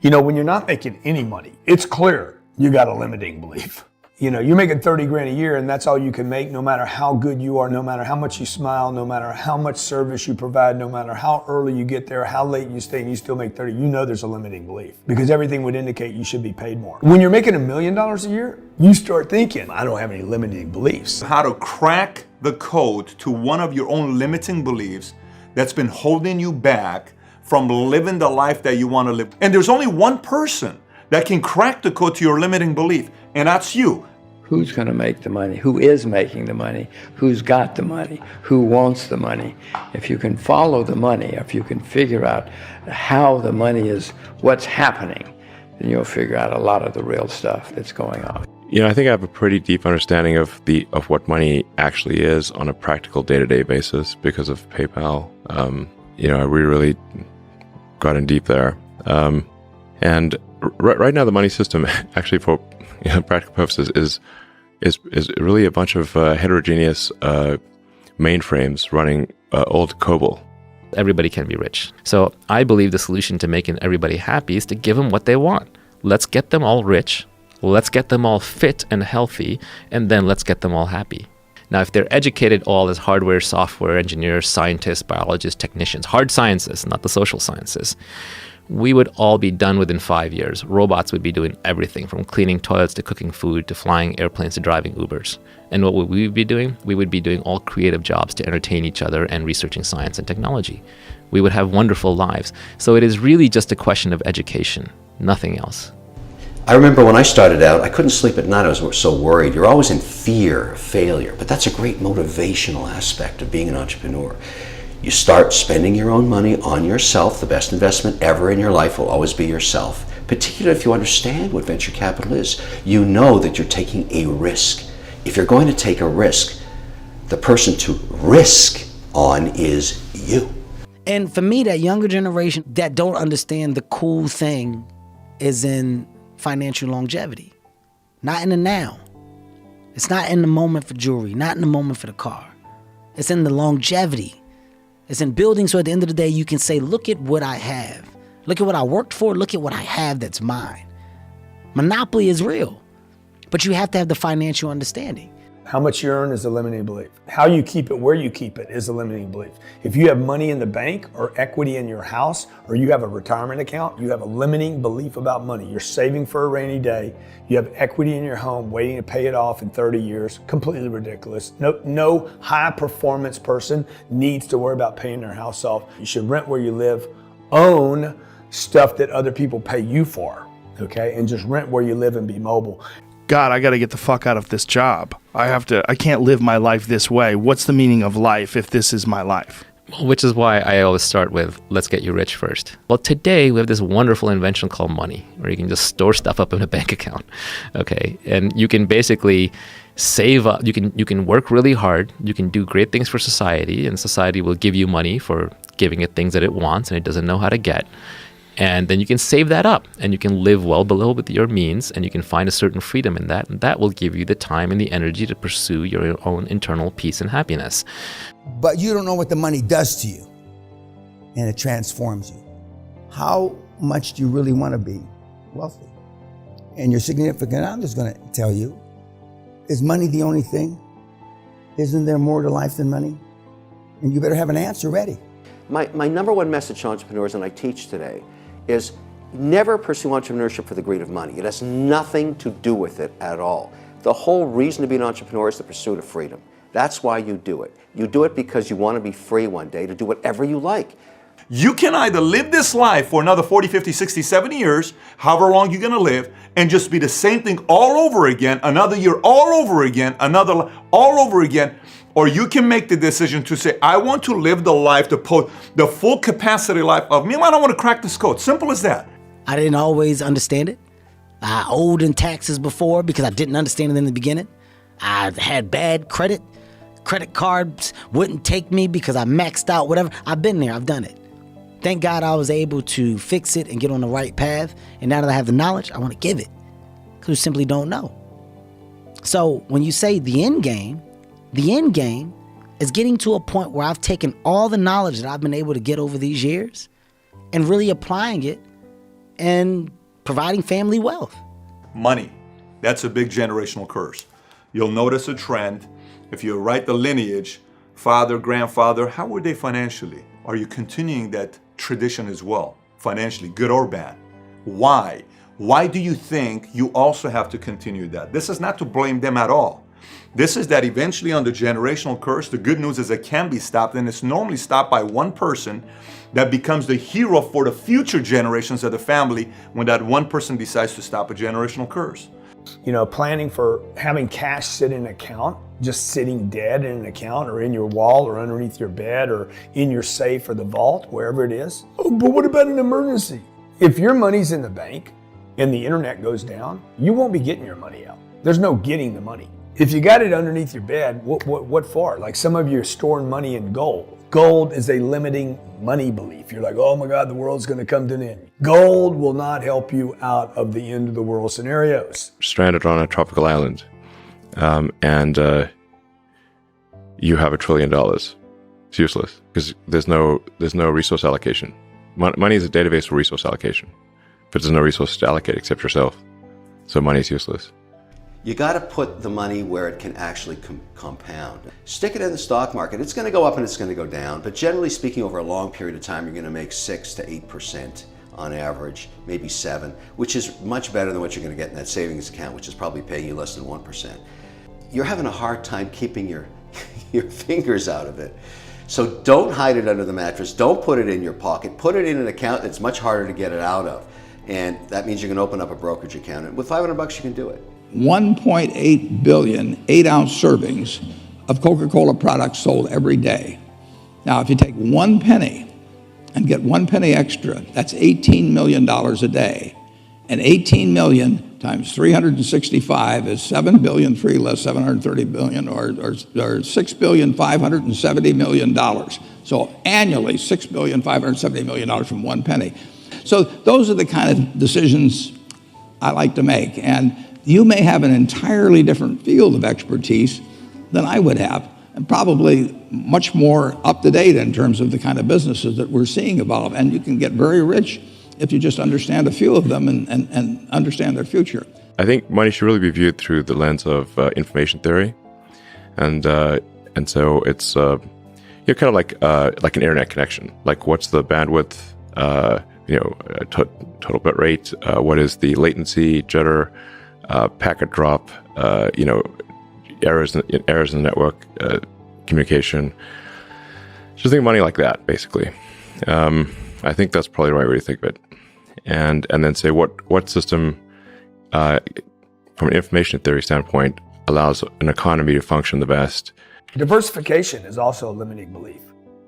When you're not making any money, it's clear you got a limiting belief. You're making 30 grand a year and that's all you can make, no matter how good you are, no matter how much you smile, no matter how much service you provide, no matter how early you get there, how late you stay, and you still make 30, there's a limiting belief, because everything would indicate you should be paid more. When you're making $1 million a year, you start thinking, I don't have any limiting beliefs. How to crack the code to one of your own limiting beliefs that's been holding you back from living the life that you want to live. And there's only one person that can crack the code to your limiting belief, and that's you. Who's going to make the money? Who is making the money? Who's got the money? Who wants the money? If you can follow the money, if you can figure out how the money is, what's happening, then you'll figure out a lot of the real stuff that's going on. I think I have a pretty deep understanding of what money actually is on a practical day-to-day basis because of PayPal. We really got in deep there. And right now, the money system, actually, for practical purposes, is really a bunch of heterogeneous mainframes running old COBOL. Everybody can be rich. So I believe the solution to making everybody happy is to give them what they want. Let's get them all rich. Let's get them all fit and healthy, and then let's get them all happy. Now, if they're educated all as hardware, software engineers, scientists, biologists, technicians, hard sciences, not the social sciences, we would all be done within 5 years. Robots would be doing everything from cleaning toilets to cooking food to flying airplanes to driving Ubers. And what would we be doing? We would be doing all creative jobs to entertain each other and researching science and technology. We would have wonderful lives. So it is really just a question of education, nothing else. I remember when I started out, I couldn't sleep at night. I was so worried. You're always in fear of failure, but that's a great motivational aspect of being an entrepreneur. You start spending your own money on yourself. The best investment ever in your life will always be yourself, particularly if you understand what venture capital is. You know that you're taking a risk. If you're going to take a risk, the person to risk on is you. And for me, that younger generation that don't understand the cool thing is in financial longevity, not in the now. It's not in the moment for jewelry, not in the moment for the car. It's in the longevity. It's in building, so at the end of the day, you can say, look at what I have. Look at what I worked for. Look at what I have that's mine. Monopoly is real, but you have to have the financial understanding. How much you earn is a limiting belief. How you keep it, where you keep it is a limiting belief. If you have money in the bank or equity in your house, or you have a retirement account, you have a limiting belief about money. You're saving for a rainy day. You have equity in your home waiting to pay it off in 30 years. Completely ridiculous. No high performance person needs to worry about paying their house off. You should rent where you live, own stuff that other people pay you for, okay? And just rent where you live and be mobile. God, I got to get the fuck out of this job. I can't live my life this way. What's the meaning of life if this is my life? Which is why I always start with, let's get you rich first. Well, today we have this wonderful invention called money, where you can just store stuff up in a bank account, okay? And you can basically save up, you can work really hard, you can do great things for society, and society will give you money for giving it things that it wants and it doesn't know how to get. And then you can save that up and you can live well below with your means, and you can find a certain freedom in that. And that will give you the time and the energy to pursue your own internal peace and happiness. But you don't know what the money does to you, and it transforms you. How much do you really want to be wealthy? And your significant other is going to tell you, is money the only thing? Isn't there more to life than money? And you better have an answer ready. My number one message to entrepreneurs, and I teach today, is never pursue entrepreneurship for the greed of money. It has nothing to do with it at all. The whole reason to be an entrepreneur is the pursuit of freedom. That's why you do it. You do it because you want to be free one day to do whatever you like. You can either live this life for another 40, 50, 60, 70 years, however long you're going to live, and just be the same thing all over again, another year all over again, another all over again, or you can make the decision to say, I want to live the life, the full capacity life of me. I don't want to crack this code. Simple as that. I didn't always understand it. I owed in taxes before because I didn't understand it in the beginning. I had bad credit. Credit cards wouldn't take me because I maxed out, whatever. I've been there. I've done it. Thank God I was able to fix it and get on the right path. And now that I have the knowledge, I want to give it because you simply don't know. So when you say the end game is getting to a point where I've taken all the knowledge that I've been able to get over these years and really applying it and providing family wealth. Money. That's a big generational curse. You'll notice a trend. If you write the lineage, father, grandfather, how were they financially? Are you continuing that tradition as well, financially, good or bad? Why? Why do you think you also have to continue that? This is not to blame them at all. This is that eventually on the generational curse, the good news is it can be stopped, and it's normally stopped by one person that becomes the hero for the future generations of the family when that one person decides to stop a generational curse. You know, planning for having cash sit in an account, just sitting dead in an account or in your wall or underneath your bed or in your safe or the vault, wherever it is. Oh, but what about an emergency? If your money's in the bank and the internet goes down, you won't be getting your money out. There's no getting the money. If you got it underneath your bed, what for? Like some of you are storing money in gold. Gold is a limiting money belief. You're like, oh my God, the world's going to come to an end. Gold will not help you out of the end of the world scenarios. Stranded on a tropical island, and you have $1 trillion. It's useless because there's no resource allocation. Money is a database for resource allocation, but there's no resources to allocate except yourself. So money is useless. You got to put the money where it can actually compound. Stick it in the stock market. It's going to go up and it's going to go down, but generally speaking, over a long period of time, you're going to make 6 to 8% on average, maybe 7%, which is much better than what you're going to get in that savings account, which is probably paying you less than 1%. You're having a hard time keeping your fingers out of it. So don't hide it under the mattress. Don't put it in your pocket. Put it in an account that's much harder to get it out of. And that means you can open up a brokerage account. And with $500, you can do it. 1.8 billion 8-ounce servings of Coca-Cola products sold every day. Now, if you take 1 penny and get 1 penny extra, that's $18 million a day. And 18 million times 365 is 7 billion, 3 less 730 billion, or $6,570,000,000. So annually, $6,570,000,000 from 1 penny. So those are the kind of decisions I like to make. And you may have an entirely different field of expertise than I would have, and probably much more up to date in terms of the kind of businesses that we're seeing evolve. And you can get very rich if you just understand a few of them and understand their future. I think money should really be viewed through the lens of information theory, and so it's kind of like an internet connection. Like, what's the bandwidth? Total bit rate. What is the latency, jitter, packet drop? Errors in the network, communication. Just think of money like that, basically. I think that's probably the right way to think of it, and then say what system, from an information theory standpoint, allows an economy to function the best. Diversification is also a limiting belief.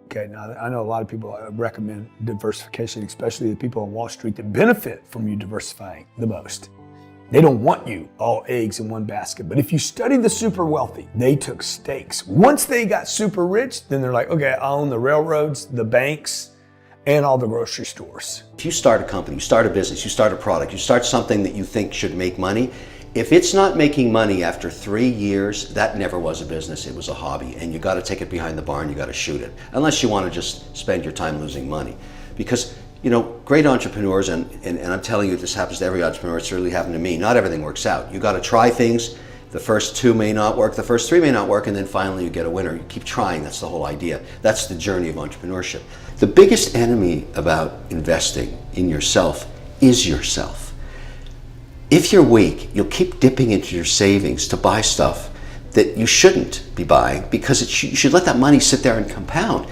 Okay, now I know a lot of people recommend diversification, especially the people on Wall Street that benefit from you diversifying the most. They don't want you all eggs in one basket. But if you study the super wealthy, they took stakes. Once they got super rich, then they're like, okay, I own the railroads, the banks, and all the grocery stores. If you start a company, you start a business, you start a product, you start something that you think should make money, if it's not making money after 3 years, that never was a business, it was a hobby. And you got to take it behind the barn, you got to shoot it. Unless you want to just spend your time losing money. Because, great entrepreneurs, and I'm telling you, this happens to every entrepreneur, it's really happened to me, not everything works out. You got to try things, the first 2 may not work, the first 3 may not work, and then finally you get a winner. You keep trying, that's the whole idea. That's the journey of entrepreneurship. The biggest enemy about investing in yourself is yourself. If you're weak, you'll keep dipping into your savings to buy stuff that you shouldn't be buying, because you should let that money sit there and compound.